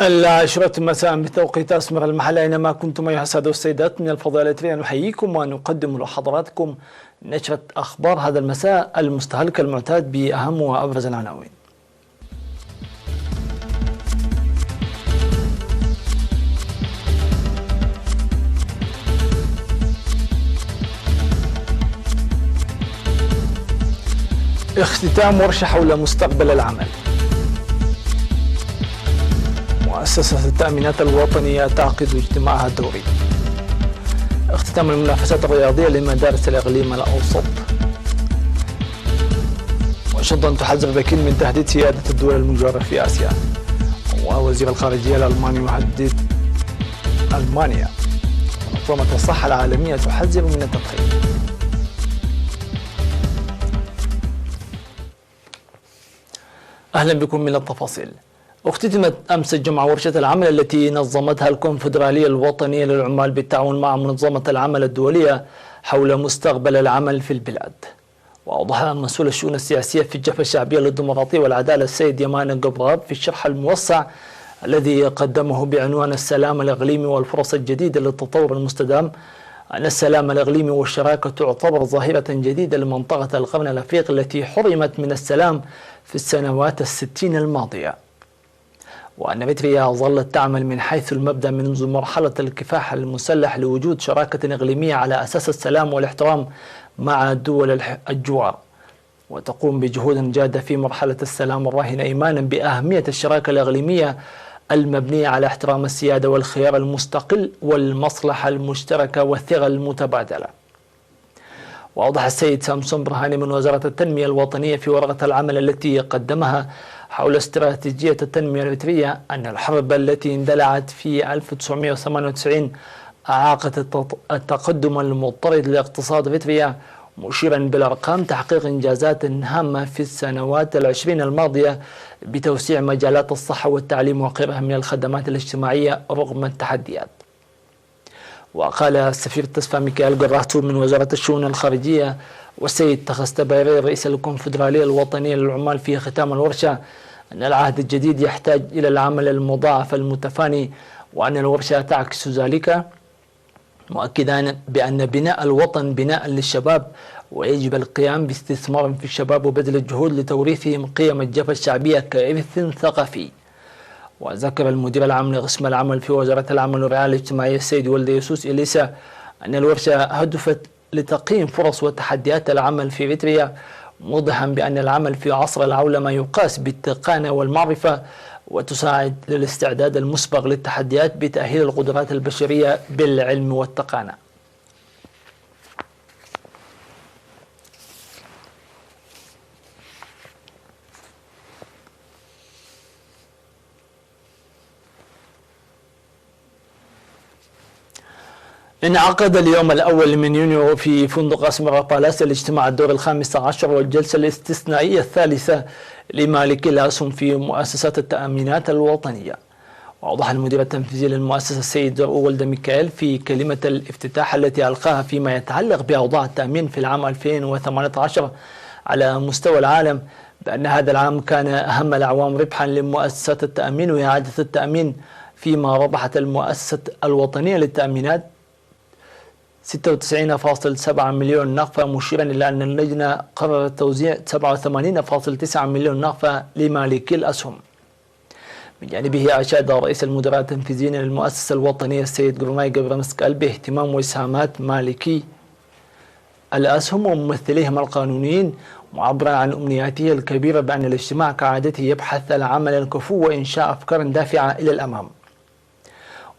العاشرة مساء بتوقيت أسمر المحل، أينما كنتم أيها السادة والسيدات من الفضاء الإثرية، نحييكم ونقدم لحضراتكم نشرة أخبار هذا المساء المستهلك المعتاد بأهم وأبرز العناوين. اختتام ورشة حول مستقبل العمل. مؤسسة التأمينات الوطنية تعقد اجتماعها الدوري. اختتام المنافسات الرياضية لمدارس الإقليم الأوسط. واشنطن تحذر بكين من تهديد سيادة الدول المجاورة في آسيا. ووزير الخارجية الألماني يهدد ألمانيا. منظمة الصحة العالمية تحذر من التدخين. أهلا بكم من التفاصيل. اختتمت أمس الجمعة ورشة العمل التي نظمتها الكونفدرالية الوطنية للعمال بالتعاون مع منظمة العمل الدولية حول مستقبل العمل في البلاد. وأوضح مسؤول الشؤون السياسية في الجبهة الشعبية للديمقراطية والعدالة السيد يمان القبراب في الشرح الموسع الذي قدمه بعنوان السلام الإقليمي والفرص الجديدة للتطور المستدام أن السلام الإقليمي والشراكة تعتبر ظاهرة جديدة لمنطقة القرن الأفريقي التي حرمت من السلام في السنوات 60 الماضية. وأن إريتريا ظلت تعمل من حيث المبدأ منذ مرحلة الكفاح المسلح لوجود شراكة إقليمية على أساس السلام والاحترام مع دول الجوار، وتقوم بجهود جادة في مرحلة السلام الراهنة إيمانا بأهمية الشراكة الإقليمية المبنية على احترام السيادة والخيار المستقل والمصلحة المشتركة والثقة المتبادلة. وأوضح السيد سامسون برهاني من وزارة التنمية الوطنية في ورقة العمل التي قدمها حول استراتيجية التنمية الإريترية أن الحرب التي اندلعت في 1998 أعاقت التقدم المضطرد لاقتصاد إريتريا، مشيرا بالأرقام تحقيق إنجازات هامة في السنوات العشرين الماضية بتوسيع مجالات الصحة والتعليم وغيرها من الخدمات الاجتماعية رغم التحديات. وقال السفير تسفا ميكائيل قراتو من وزارة الشؤون الخارجية والسيد تخستبيري رئيس الكونفدرالية الوطنية للعمال في ختام الورشة أن العهد الجديد يحتاج إلى العمل المضاعف المتفاني، وأن الورشة تعكس ذلك، مؤكدا بأن بناء الوطن بناء للشباب ويجب القيام باستثمار في الشباب وبذل الجهود لتوريثهم قيم الجبهة الشعبية كإرث ثقافي. وذكر المدير العام لقسم العمل في وزارة العمل والرعاية الاجتماعية السيد ولد يسوس إليسا أن الورشة هدفت لتقييم فرص وتحديات العمل في إريتريا، موضحا بأن العمل في عصر العولمة يقاس بالتقانة والمعرفة وتساعد للاستعداد المسبق للتحديات بتأهيل القدرات البشرية بالعلم والتقانة. انعقد اليوم الأول من يونيو في فندق أسمرا بالاس الاجتماع الدوري ال15 والجلسة الاستثنائية الثالثة لمالكي الأسهم في مؤسسات التأمينات الوطنية. وأوضح المدير التنفيذي للمؤسسة السيد ولد ميكائيل في كلمة الافتتاح التي ألقاها فيما يتعلق بأوضاع التأمين في العام 2018 على مستوى العالم بأن هذا العام كان أهم الأعوام ربحا لمؤسسات التأمين وإعادة التأمين، فيما ربحت المؤسسة الوطنية للتأمينات 96.7 مليون نقفة، مشيرا إلى أن اللجنة قررت توزيع 87.9 مليون نقفة لمالكي الأسهم. من جانبه أشاد رئيس المدراء التنفيذيين للمؤسسة الوطنية السيد قرناي قبرمسكال باهتمام وإسهامات مالكي الأسهم وممثليهم القانونيين، معبرا عن أمنياته الكبيرة بأن الاجتماع كعادته يبحث العمل الكفو وإنشاء أفكار دافعة إلى الأمام.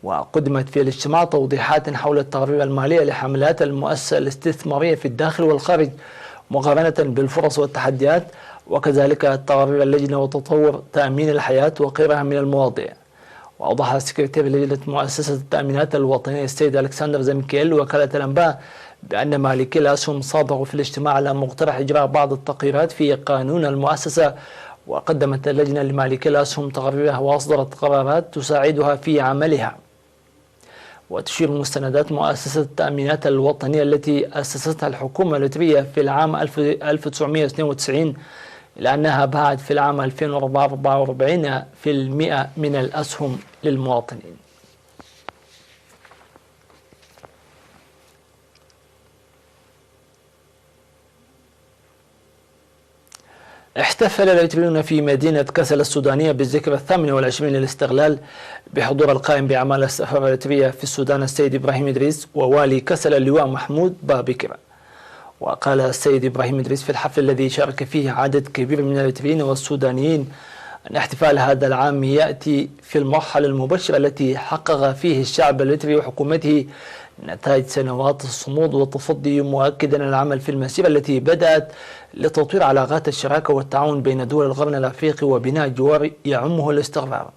وقدمت في الاجتماع توضيحات حول التقارير المالية لحملات المؤسسة الاستثمارية في الداخل والخارج مقارنة بالفرص والتحديات، وكذلك تقارير اللجنة وتطور تأمين الحياة وغيرها من المواضيع. وأوضح سكرتير لجنة مؤسسة التأمينات الوطنية السيد ألكسندر زمكيل وكالة الأنباء بأن مالكي الأسهم صادروا في الاجتماع على مقترح إجراء بعض التغييرات في قانون المؤسسة، وقدمت اللجنة لمالكي الأسهم تقاريرها وأصدرت قرارات تساعدها في عملها. وتشير مستندات مؤسسة التأمينات الوطنية التي أسستها الحكومة الإريترية في العام 1992 إلى أنها باعت في العام 2044% من الأسهم للمواطنين. احتفل الإريتريون في مدينة كسلا السودانية بالذكرى 28 للاستقلال بحضور القائم بأعمال السفارة الإريترية في السودان السيد إبراهيم إدريس ووالي كسلا اللواء محمود بابكر. وقال السيد إبراهيم إدريس في الحفل الذي شارك فيه عدد كبير من الإريتريين والسودانيين أن احتفال هذا العام يأتي في المرحلة المبشرة التي حقق فيه الشعب الإريتري وحكومته نتائج سنوات الصمود والتصدي، مؤكدا العمل في المسيرة التي بدأت لتطوير علاقات الشراكة والتعاون بين دول القرن الأفريقي وبناء جوار يعمه الاستقرار.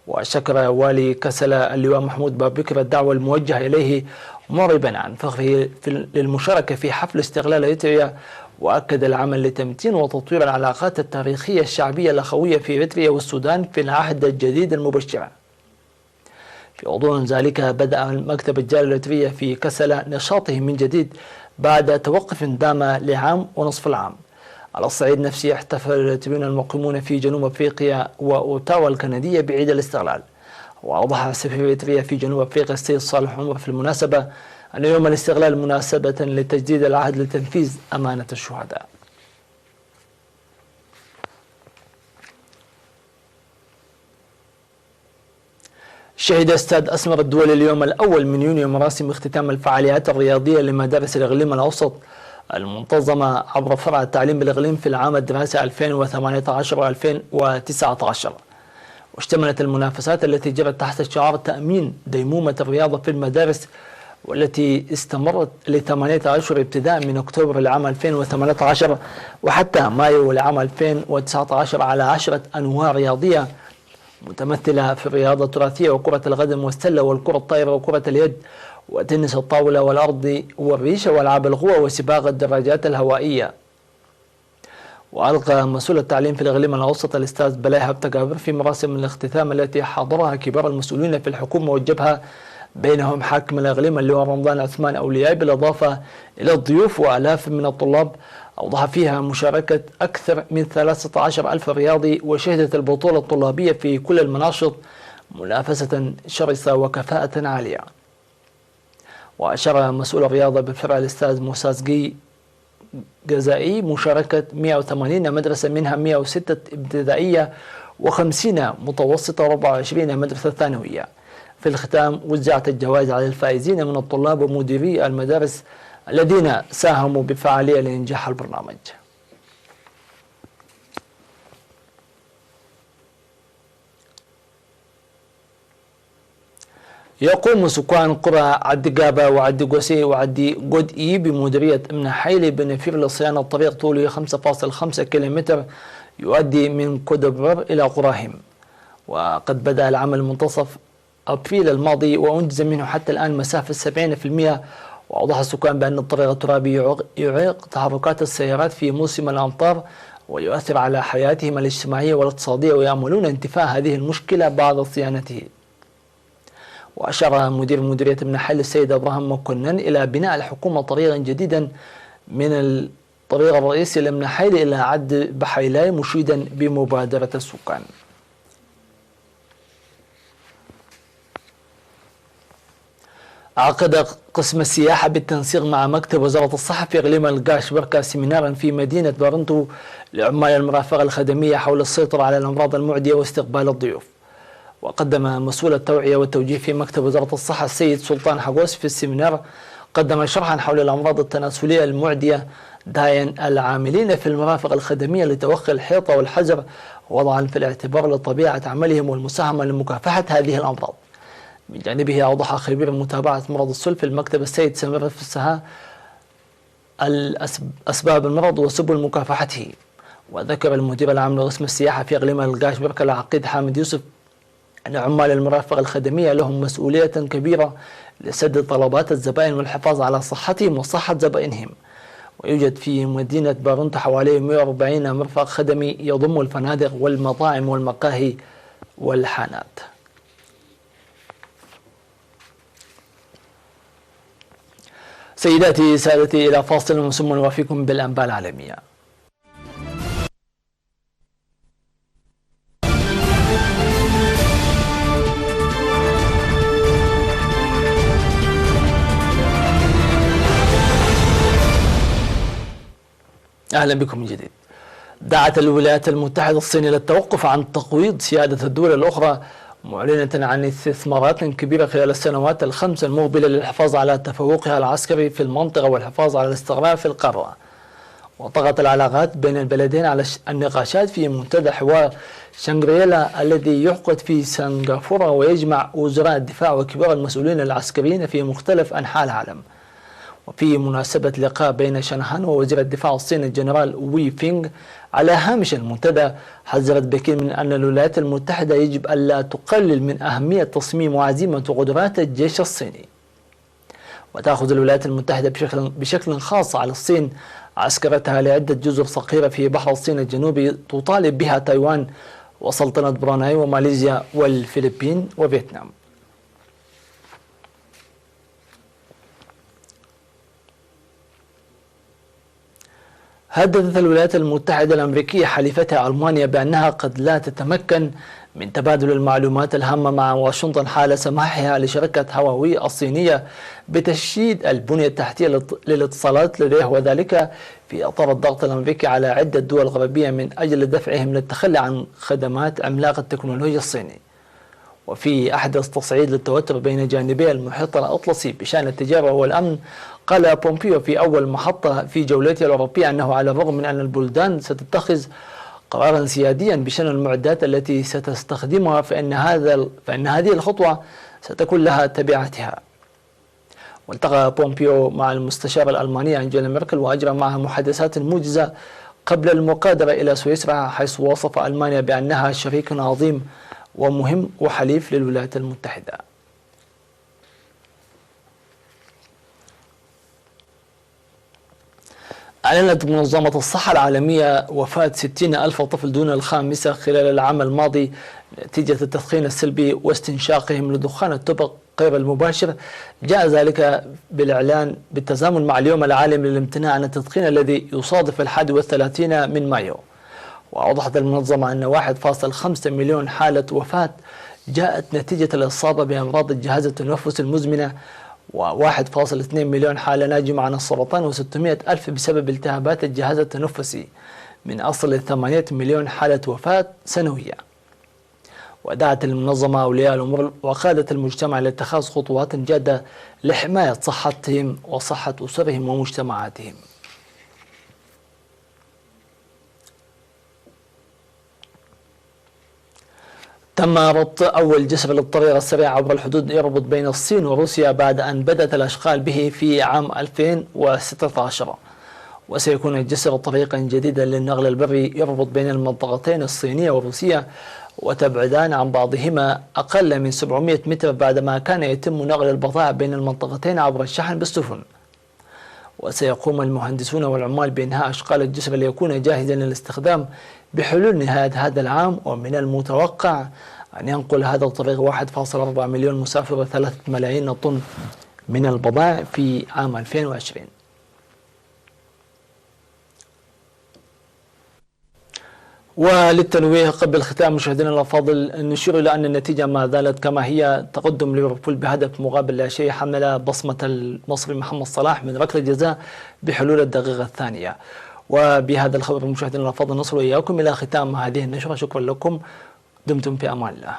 وشكر والي كسلا اللواء محمود بابكر الدعوة الموجهة إليه معربا عن فخره للمشاركة في حفل استقلال إريتريا، وأكد العمل لتمتين وتطوير العلاقات التاريخية الشعبية الأخوية في إريتريا والسودان في العهد الجديد المبشر. في غضون ذلك بدأ مكتب الجالية الإريترية في كسلا نشاطه من جديد بعد توقف دام لعام ونصف العام. على الصعيد نفسه احتفل الإريتريون المقيمون في جنوب أفريقيا وأوتاوا الكندية بعيد الاستقلال. وأوضح سفير إريتريا في جنوب أفريقيا السيد صالح عمر في المناسبة أن يوم الاستقلال مناسبة لتجديد العهد لتنفيذ أمانة الشهداء. شهد استاد أسمر الدولي اليوم الأول من يونيو مراسم اختتام الفعاليات الرياضية لمدارس الإقليم الأوسط المنتظمة عبر فرع التعليم بالإقليم في العام الدراسي 2018-2019. واشتملت المنافسات التي جرت تحت شعار تأمين ديمومة الرياضة في المدارس، والتي استمرت ل8 أشهر ابتداء من أكتوبر العام 2018 وحتى مايو العام 2019 على 10 أنواع رياضية متمثلة في الرياضة التراثية وكرة القدم والسلة والكرة الطائرة وكرة اليد وتنس الطاولة والأرض والريشة وألعاب القوى وسباق الدراجات الهوائية. وألقى مسؤول التعليم في الإقليم الأوسط الأستاذ بلاي هبتكابر في مراسم الاختتام التي حضرها كبار المسؤولين في الحكومة والجبهة، بينهم حاكم الإقليم اللواء رمضان عثمان أولياء، بالإضافة إلى الضيوف وآلاف من الطلاب، أوضح فيها مشاركة أكثر من 13,000 رياضي. وشهدت البطولة الطلابية في كل المناشط منافسة شرسة وكفاءة عالية. وأشار مسؤول الرياضة بالفرع الأستاذ موسى جزائي مشاركة 180 مدرسة، منها 106 ابتدائية و50 متوسطة و24 مدرسة ثانوية. في الختام وزعت الجوائز على الفائزين من الطلاب ومديري المدارس الذين ساهموا بفعالية لإنجاح البرنامج. يقوم سكان قرى عدي قابة وعدي قوسي وعدي قدئي بمديرية أمن حيلي بنفير لصيانة طريق طوله 5.5 كيلومتر يؤدي من كودبرر إلى قراهم. وقد بدأ العمل منتصف أبريل الماضي وأنجز منه حتى الآن مسافة 70%. وأوضح السكان بأن الطريق الترابي يعيق تحركات السيارات في موسم الأمطار ويؤثر على حياتهم الاجتماعية والاقتصادية، ويأملون انتفاء هذه المشكلة بعد صيانته. وأشار مدير مديرية أمن حيلي السيد إبراهيم مكنن إلى بناء الحكومة طريقا جديدا من الطريق الرئيسي لأمن حيلي إلى عد بحيلاي، مشيدا بمبادرة السكان. عقد قسم السياحة بالتنسيق مع مكتب وزارة الصحة في إقليم القاش بركة سيمينارا في مدينة بارنتو لعمال المرافقة الخدمية حول السيطرة على الأمراض المعدية واستقبال الضيوف. وقدم مسؤول التوعية والتوجيه في مكتب وزارة الصحة السيد سلطان حقوس في السيمينار قدم شرحا حول الأمراض التناسلية المعدية، داعيا العاملين في المرافق الخدمية لتوخي الحيطة والحذر، وضعا في الاعتبار لطبيعة عملهم والمساهمة لمكافحة هذه الأمراض. من جانبه أوضح خبير متابعة مرض السل في المكتب السيد سمير فسها أسباب المرض وسبل مكافحته. وذكر المدير العام لقسم السياحة في إقليم القاش بركة العقيد حامد يوسف أن عمال المرافق الخدمية لهم مسؤولية كبيرة لسد طلبات الزبائن والحفاظ على صحتهم وصحة زبائنهم. ويوجد في مدينة بارنتو حوالي 140 مرفق خدمي يضم الفنادق والمطاعم والمقاهي والحانات. سيداتي سادتي إلى فاصل ثم نوافيكم بالأنباء العالمية. أهلا بكم من جديد. دعت الولايات المتحدة الصين إلى التوقف عن تقويض سيادة الدول الأخرى، معلنة عن استثمارات كبيرة خلال السنوات الخمس المقبلة للحفاظ على تفوقها العسكري في المنطقة والحفاظ على الاستقرار في القارة. وطغت العلاقات بين البلدين على النقاشات في منتدى حوار شانغريلا الذي يعقد في سنغافورة ويجمع وزراء الدفاع وكبار المسؤولين العسكريين في مختلف أنحاء العالم. وفي مناسبة لقاء بين شنهان ووزير الدفاع الصيني الجنرال وي فينغ على هامش المنتدى، حذرت بكين من أن الولايات المتحدة يجب ألا تقلل من أهمية تصميم وعزيمة وقدرات الجيش الصيني. وتأخذ الولايات المتحدة بشكل خاص على الصين عسكرتها لعدة جزر صغيرة في بحر الصين الجنوبي تطالب بها تايوان وسلطنة بروناي وماليزيا والفلبين وفيتنام. هددت الولايات المتحدة الأمريكية حليفتها ألمانيا بأنها قد لا تتمكن من تبادل المعلومات الهامة مع واشنطن حال سماحها لشركة هواوي الصينية بتشييد البنية التحتية للاتصالات لديه، وذلك في إطار الضغط الأمريكي على عدة دول غربية من أجل دفعهم للتخلي عن خدمات عملاق التكنولوجيا الصيني. وفي أحدث تصعيد للتوتر بين جانبي المحيط الأطلسي بشأن التجارة والأمن، قال بومبيو في أول محطة في جولته الأوروبية أنه على الرغم من أن البلدان ستتخذ قرارا سياديا بشأن المعدات التي ستستخدمها فإن هذه الخطوة ستكون لها تبعاتها. والتقى بومبيو مع المستشارة الألمانية أنجيلا ميركل وأجرى معها محادثات موجزة قبل المغادرة إلى سويسرا، حيث وصف ألمانيا بأنها شريك عظيم ومهم وحليف للولايات المتحدة. أعلنت منظمة الصحة العالمية وفاة 60,000 طفل دون الخامسة خلال العام الماضي نتيجة التدخين السلبي واستنشاقهم لدخان التبغ غير المباشر. جاء ذلك بالإعلان بالتزامن مع اليوم العالمي للامتناع عن التدخين الذي يصادف 31 من مايو. وأوضحت المنظمة أن 1.5 مليون حالة وفاة جاءت نتيجة الإصابة بأمراض الجهاز التنفسي المزمنة، و1.2 مليون حالة ناجمة عن السرطان، و600 ألف بسبب التهابات الجهاز التنفسي، من أصل 8 مليون حالة وفاة سنوية. ودعت المنظمة أولياء الأمور وقادة المجتمع لاتخاذ خطوات جادة لحماية صحتهم وصحة أسرهم ومجتمعاتهم. تم ربط أول جسر للطريق السريع عبر الحدود يربط بين الصين وروسيا بعد أن بدأت الأشغال به في عام 2016، وسيكون الجسر طريقا جديدا للنقل البري يربط بين المنطقتين الصينية والروسية، وتبعدان عن بعضهما أقل من 700 متر بعدما كان يتم نقل البضائع بين المنطقتين عبر الشحن بالسفن. وسيقوم المهندسون والعمال بإنهاء أشغال الجسر ليكون جاهزا للاستخدام بحلول نهاية هذا العام، ومن المتوقع أن ينقل هذا الطريق 1.4 مليون مسافر و3 ملايين طن من البضائع في عام 2020. وللتنويه قبل ختام مشاهدينا الأفاضل، نشير إلى أن النتيجة ما زالت كما هي، تقدم ليفربول بهدف مقابل لا شيء، حمل بصمة المصري محمد صلاح من ركلة جزاء بحلول الدقيقة الثانية. وبهذا الخبر مشاهدينا الأفاضل نصل إياكم إلى ختام هذه النشرة. شكرا لكم، دمتم في أمان الله.